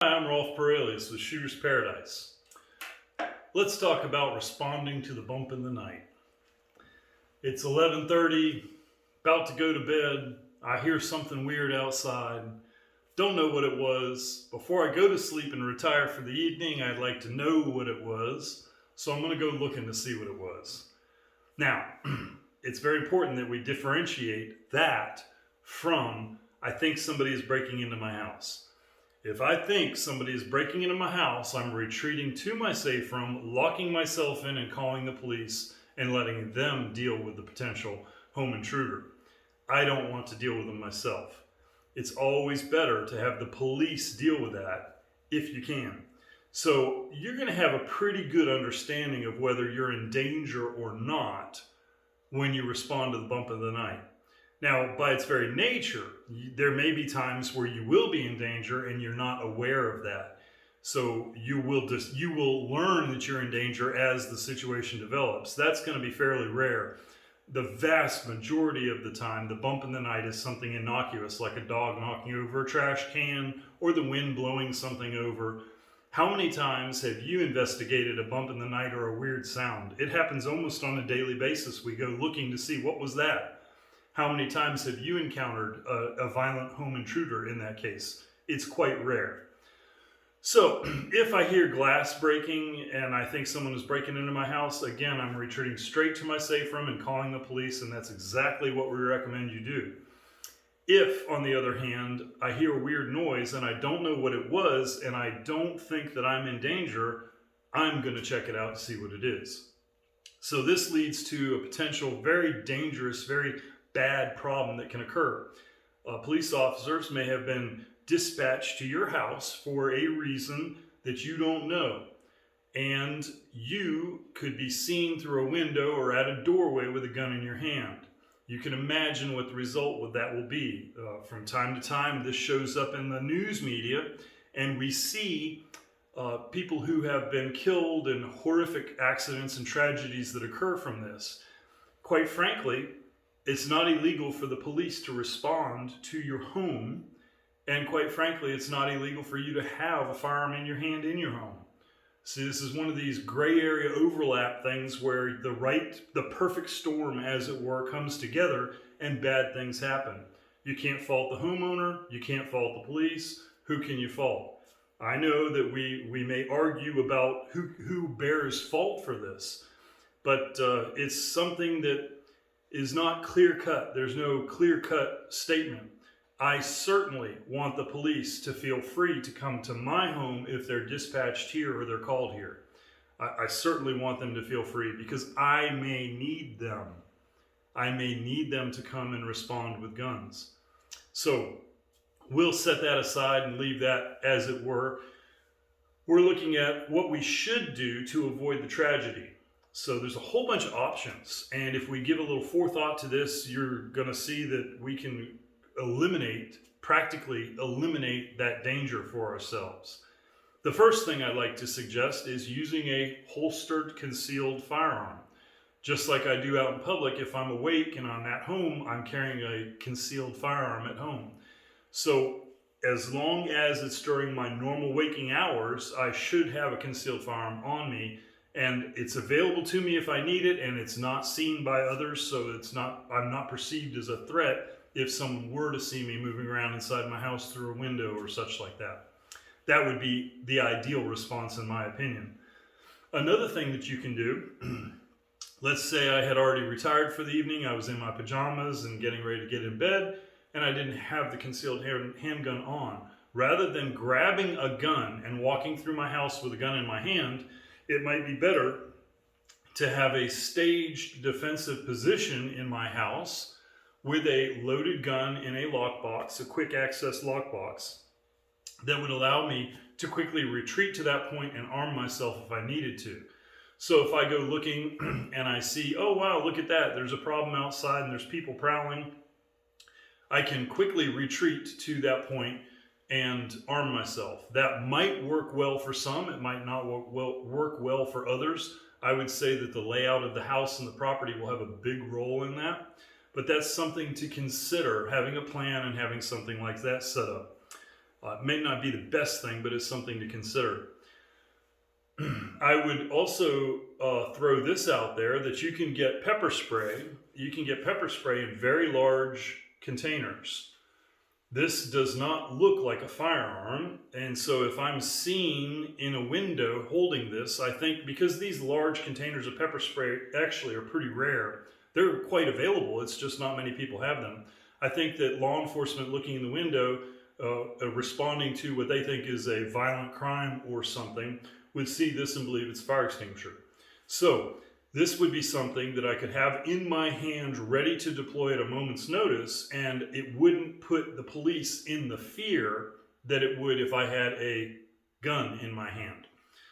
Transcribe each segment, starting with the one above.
Hi, I'm Rolf Perelius with Shooter's Paradise. Let's talk about responding to the bump in the night. It's 11:30, about to go to bed. I hear something weird outside. Don't know what it was. Before I go to sleep and retire for the evening, I'd like to know what it was. So I'm going to go looking to see what it was. Now, it's very important that we differentiate that from I think somebody is breaking into my house. If I think somebody is breaking into my house, I'm retreating to my safe room, locking myself in and calling the police and letting them deal with the potential home intruder. I don't want to deal with them myself. It's always better to have the police deal with that if you can. So you're going to have a pretty good understanding of whether you're in danger or not when you respond to the bump of the night. Now, by its very nature, there may be times where you will be in danger and you're not aware of that. So you will learn that you're in danger as the situation develops. That's going to be fairly rare. The vast majority of the time, the bump in the night is something innocuous, like a dog knocking over a trash can or the wind blowing something over. How many times have you investigated a bump in the night or a weird sound? It happens almost on a daily basis. We go looking to see what was that. How many times have you encountered a violent home intruder in that case? It's quite rare. So if I hear glass breaking and I think someone is breaking into my house, again, I'm retreating straight to my safe room and calling the police, and that's exactly what we recommend you do. If, on the other hand, I hear a weird noise and I don't know what it was and I don't think that I'm in danger, I'm going to check it out to see what it is. So this leads to a potential very dangerous, very bad problem that can occur. Police officers may have been dispatched to your house for a reason that you don't know. And you could be seen through a window or at a doorway with a gun in your hand. You can imagine what the result of that will be. From time to time, this shows up in the news media, and we see people who have been killed in horrific accidents and tragedies that occur from this. Quite frankly, it's not illegal for the police to respond to your home, and quite frankly, it's not illegal for you to have a firearm in your hand in your home. See, this is one of these gray area overlap things where the perfect storm, as it were, comes together and bad things happen. You can't fault the homeowner, you can't fault the police. Who can you fault? I know that we may argue about who bears fault for this, but it's something that is not clear-cut. There's no clear-cut statement. I certainly want the police to feel free to come to my home if they're dispatched here or they're called here. I certainly want them to feel free because I may need them. I may need them to come and respond with guns. So we'll set that aside and leave that as it were. We're looking at what we should do to avoid the tragedy. So there's a whole bunch of options, and if we give a little forethought to this, you're going to see that we can practically eliminate that danger for ourselves. The first thing I'd like to suggest is using a holstered concealed firearm. Just like I do out in public, if I'm awake and I'm at home, I'm carrying a concealed firearm at home. So as long as it's during my normal waking hours, I should have a concealed firearm on me. And it's available to me if I need it, and it's not seen by others, so I'm not perceived as a threat if someone were to see me moving around inside my house through a window or such like that. That would be the ideal response in my opinion. Another thing that you can do, let's say I had already retired for the evening, I was in my pajamas and getting ready to get in bed, and I didn't have the concealed handgun on. Rather than grabbing a gun and walking through my house with a gun in my hand, it might be better to have a staged defensive position in my house with a loaded gun in a lockbox, a quick access lockbox, that would allow me to quickly retreat to that point and arm myself if I needed to. So if I go looking and I see, oh wow, look at that, there's a problem outside and there's people prowling, I can quickly retreat to that point and arm myself. That might work well for some, it might not work well for others. I would say that the layout of the house and the property will have a big role in that, but that's something to consider, having a plan and having something like that set up. It may not be the best thing, but it's something to consider. I would also throw this out there that you can get pepper spray. You can get pepper spray in very large containers. This does not look like a firearm, and so if I'm seen in a window holding this, I think because these large containers of pepper spray actually are pretty rare, they're quite available, it's just not many people have them. I think that law enforcement looking in the window, responding to what they think is a violent crime or something, would see this and believe it's a fire extinguisher. So this would be something that I could have in my hand ready to deploy at a moment's notice, and it wouldn't put the police in the fear that it would if I had a gun in my hand.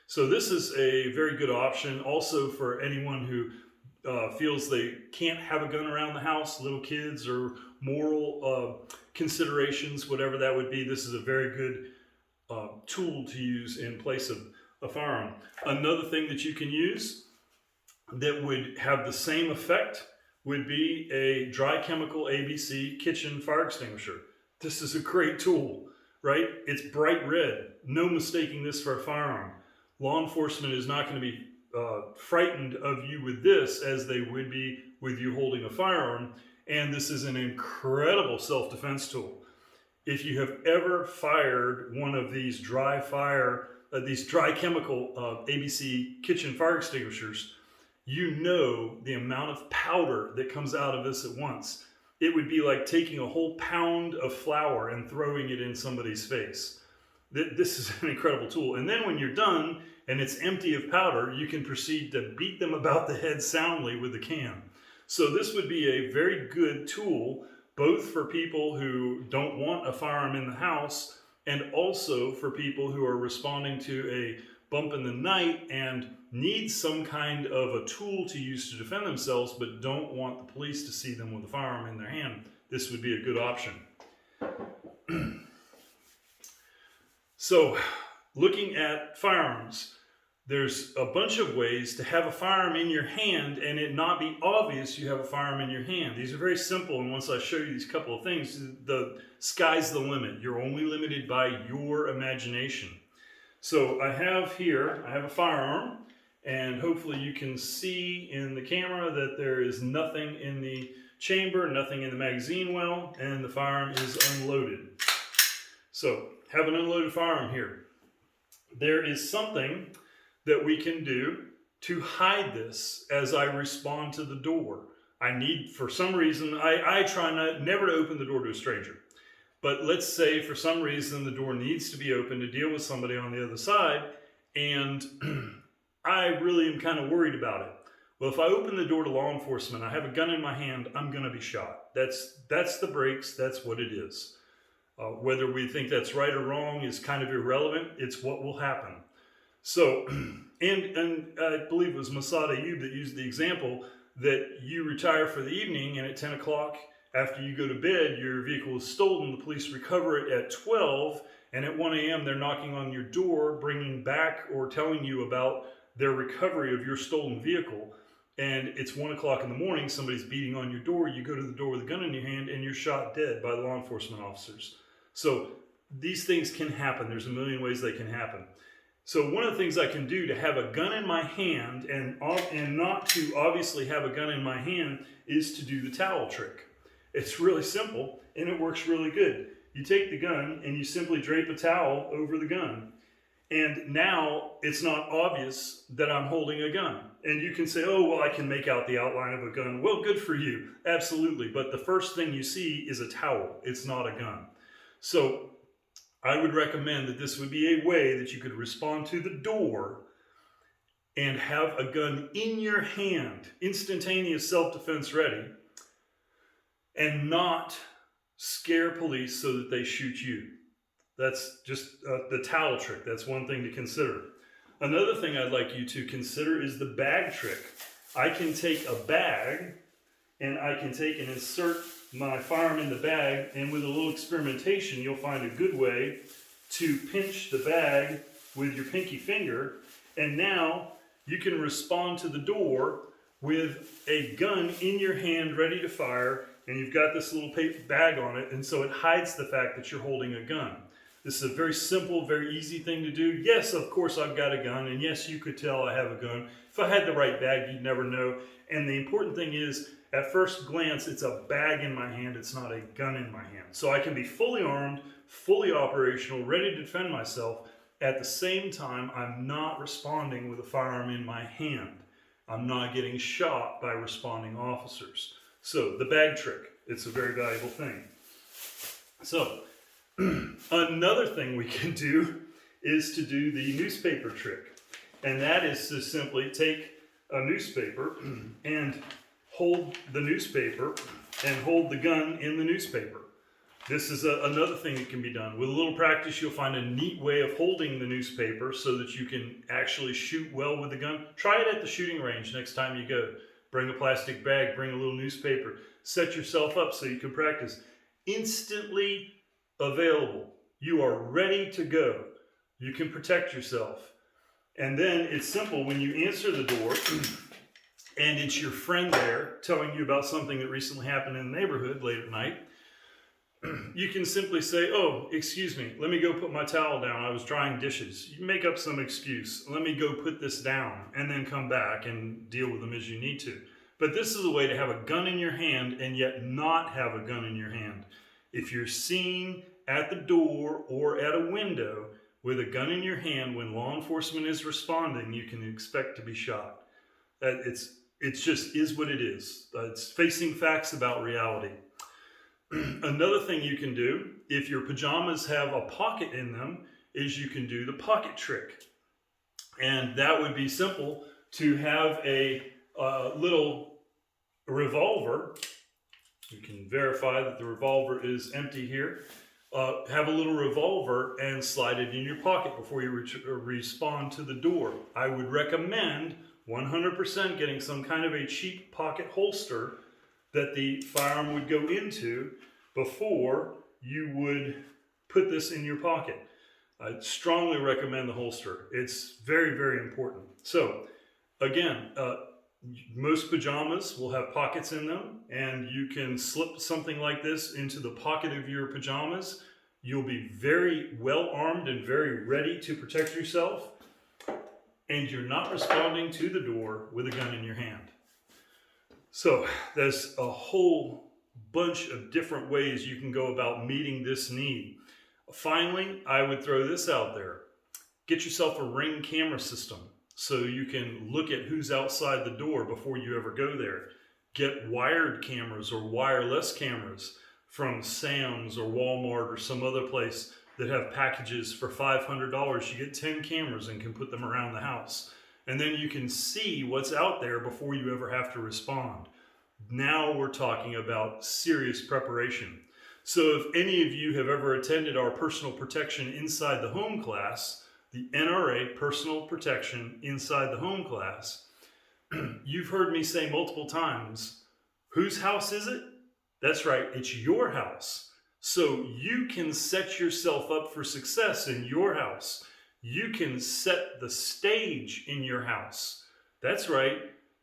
So this is a very good option also for anyone who feels they can't have a gun around the house, little kids or moral considerations, whatever that would be. This is a very good tool to use in place of a firearm. Another thing that you can use that would have the same effect would be a dry chemical ABC kitchen fire extinguisher. This is a great tool, right? It's bright red. No mistaking this for a firearm. Law enforcement is not going to be frightened of you with this as they would be with you holding a firearm. And this is an incredible self-defense tool. If you have ever fired one of these dry chemical ABC kitchen fire extinguishers, you know the amount of powder that comes out of this at once. It would be like taking a whole pound of flour and throwing it in somebody's face. This is an incredible tool. And then when you're done and it's empty of powder, you can proceed to beat them about the head soundly with the can. So this would be a very good tool, both for people who don't want a firearm in the house and also for people who are responding to a bump in the night and need some kind of a tool to use to defend themselves but don't want the police to see them with a firearm in their hand. This would be a good option. So, looking at firearms, there's a bunch of ways to have a firearm in your hand and it not be obvious you have a firearm in your hand. These are very simple, and once I show you these couple of things, the sky's the limit. You're only limited by your imagination. So I have a firearm, and hopefully you can see in the camera that there is nothing in the chamber, nothing in the magazine well, and the firearm is unloaded. So, have an unloaded firearm here. There is something that we can do to hide this as I respond to the door. For some reason, I try never to open the door to a stranger. But let's say for some reason the door needs to be open to deal with somebody on the other side, and I really am kind of worried about it. Well, if I open the door to law enforcement, I have a gun in my hand, I'm going to be shot. That's the breaks, that's what it is. Whether we think that's right or wrong is kind of irrelevant. It's what will happen. So, and I believe it was Masad Ayub that used the example that you retire for the evening, and at 10 o'clock after you go to bed, your vehicle is stolen. The police recover it at 12, and at 1 a.m. they're knocking on your door, bringing back or telling you about their recovery of your stolen vehicle. And it's 1 o'clock in the morning, somebody's beating on your door, you go to the door with a gun in your hand, and you're shot dead by the law enforcement officers. So these things can happen. There's a million ways they can happen. So one of the things I can do to have a gun in my hand and not to obviously have a gun in my hand is to do the towel trick. It's really simple and it works really good. You take the gun and you simply drape a towel over the gun. And now it's not obvious that I'm holding a gun. And you can say, oh, well, I can make out the outline of a gun. Well, good for you. Absolutely. But the first thing you see is a towel. It's not a gun. So I would recommend that this would be a way that you could respond to the door and have a gun in your hand, instantaneous self-defense ready, and not scare police so that they shoot you. That's just the towel trick. That's one thing to consider. Another thing I'd like you to consider is the bag trick. I can take a bag and I can take and insert my firearm in the bag, and with a little experimentation, you'll find a good way to pinch the bag with your pinky finger, and now you can respond to the door with a gun in your hand ready to fire, and you've got this little bag on it, and so it hides the fact that you're holding a gun. This is a very simple, very easy thing to do. Yes, of course I've got a gun, and yes, you could tell I have a gun. If I had the right bag, you'd never know. And the important thing is, at first glance, it's a bag in my hand, it's not a gun in my hand. So I can be fully armed, fully operational, ready to defend myself. At the same time, I'm not responding with a firearm in my hand. I'm not getting shot by responding officers. So the bag trick, it's a very valuable thing. So another thing we can do is to do the newspaper trick. And that is to simply take a newspaper and hold the newspaper and hold the gun in the newspaper. This is another thing that can be done. With a little practice, you'll find a neat way of holding the newspaper so that you can actually shoot well with the gun. Try it at the shooting range next time you go. Bring a plastic bag, bring a little newspaper. Set yourself up so you can practice. Instantly available. You are ready to go. You can protect yourself. And then it's simple. When you answer the door and it's your friend there telling you about something that recently happened in the neighborhood late at night, you can simply say, "Oh, excuse me, let me go put my towel down. I was drying dishes." You make up some excuse. "Let me go put this down," and then come back and deal with them as you need to. But this is a way to have a gun in your hand and yet not have a gun in your hand. If you're seen at the door or at a window with a gun in your hand when law enforcement is responding, you can expect to be shot. It just is what it is. It's facing facts about reality. Another thing you can do, if your pajamas have a pocket in them, is you can do the pocket trick. And that would be simple to have a little revolver. You can verify that the revolver is empty here. Have a little revolver and slide it in your pocket before you respond to the door. I would recommend 100% getting some kind of a cheap pocket holster that the firearm would go into before you would put this in your pocket. I strongly recommend the holster. It's very, very important. So again, most pajamas will have pockets in them, and you can slip something like this into the pocket of your pajamas. You'll be very well armed and very ready to protect yourself, and you're not responding to the door with a gun in your hand. So there's a whole bunch of different ways you can go about meeting this need. Finally, I would throw this out there. Get yourself a Ring camera system so you can look at who's outside the door before you ever go there. Get wired cameras or wireless cameras from Sam's or Walmart or some other place that have packages for $500. You get 10 cameras and can put them around the house. And then you can see what's out there before you ever have to respond. Now we're talking about serious preparation. So if any of you have ever attended our personal protection inside the home class, the NRA personal protection inside the home class, you've heard me say multiple times, whose house is it? That's right, it's your house. So you can set yourself up for success in your house. You can set the stage in your house. That's right,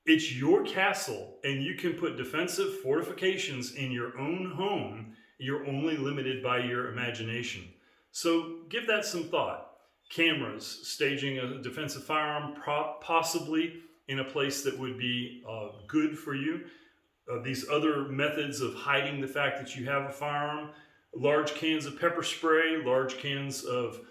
it's your castle, and you can put defensive fortifications in your own home. You're only limited by your imagination. So give that some thought. Cameras, staging a defensive firearm, possibly in a place that would be good for you. These other methods of hiding the fact that you have a firearm, large cans of pepper spray, large cans of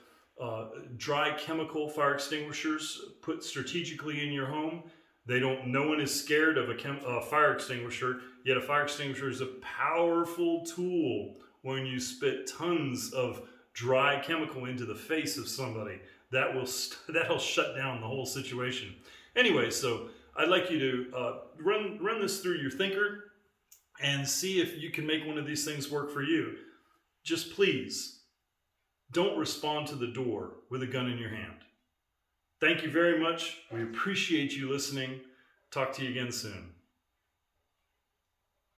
dry chemical fire extinguishers put strategically in your home. No one is scared of a fire extinguisher, yet a fire extinguisher is a powerful tool when you spit tons of dry chemical into the face of somebody. That'll shut down the whole situation. Anyway, so I'd like you to run this through your thinker and see if you can make one of these things work for you. Just please, don't respond to the door with a gun in your hand. Thank you very much. We appreciate you listening. Talk to you again soon.